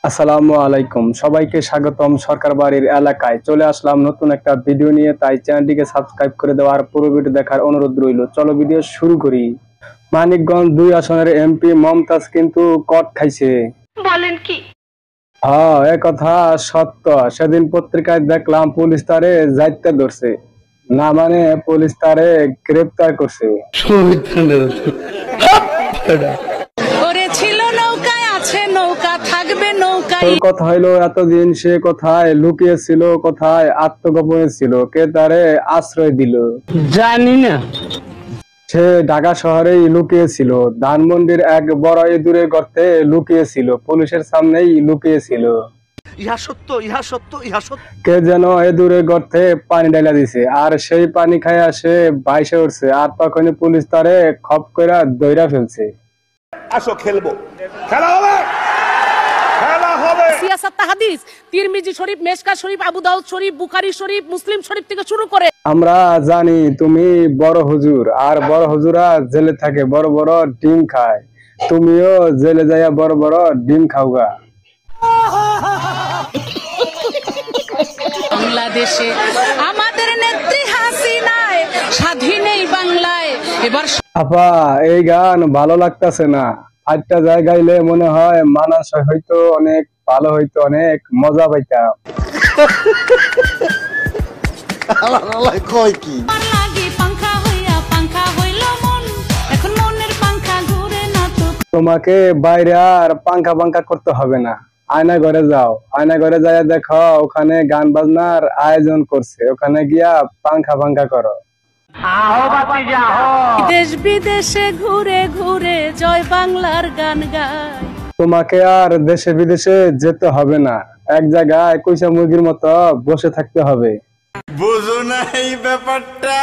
আসসালামু আলাইকুম, সবাইকে স্বাগতম। সরকার বাড়ির এলাকায় চলে আসলাম নতুন একটা ভিডিও নিয়ে, তাই চ্যানেলটিকে সাবস্ক্রাইব করে দেওয়ার পুরো ভিডিও দেখার অনুরোধ রইল। চলো ভিডিও শুরু করি। মানিকগঞ্জ 2 আসনের এমপি মমতাজ কিন্তু কট খাইছে। বলেন কি? হ্যাঁ, এ কথা সত্য। সেদিন পত্রিকায় দেখলাম পুলিশ তারে যাইতে ধরছে, না মানে পুলিশ তারে গ্রেপ্তার করছে। তোর কথা হইলো এতদিন সে কোথায় লুকিয়ে ছিল, কোথায় আত্মগোপনে ছিল, কে তারে আশ্রয় দিল জানি না। সে ঢাকা শহরেই লুকিয়ে ছিল, ধানমন্ডির এক বড় ইঁদুরের গর্তে লুকিয়ে ছিল, পুলিশের সামনেই লুকিয়ে ছিল। ইহা সত্য, ইহা সত্য, ইহা সত্য। কে যেন ইঁদুরের গর্তে পানি ঢালা দিছে, আর সেই পানি খাইয়া সে বাইসে উঠছে, আর তখনই পুলিশ তারে খপ কইরা দইরা ফেলছে। আসো খেলবো, খেলা হবে, খেলা হবে। সিয়াসাত হাদিস, তিরমিজি শরীফ, মেশকা শরীফ, আবু দাউদ শরীফ, বুখারী শরীফ, মুসলিম শরীফ থেকে শুরু করে আমরা জানি তুমি বড় হুজুর, আর বড় হুজুরা জেলে থাকে, বড় বড় ডিম খায়। তুমিও জেলে যাইয়া বড় বড় ডিম খাওগা। বাংলাদেশে আমাদের নেত্রী হাসিনায় স্বাধীন এই বাংলায় এবার। আপা, এই গান ভালো লাগতেছে না। আরেকটা জায়গায় গাইলে মনে হয় মানানসই হইতো, অনেক ভালো হইতো, অনেক মজা পাইতাম। কয় কি? তোমাকে বাইরে আর পাঙ্খা পাঙ্খা করতে হবে না, আয়না ঘরে যাও। আয়না ঘরে যাইয়া দেখো, ওখানে গান বাজনার আয়োজন করছে, ওখানে গিয়া পাঙ্খা পাঙ্খা করো। দেশ বিদেশে ঘুরে ঘুরে জয় বাংলার গান গায়। তোমাকে আর দেশে বিদেশে যেতে হবে না, এক জায়গায় কইসা মুরগির মতো বসে থাকতে হবে। বুঝো না এই ব্যাপারটা।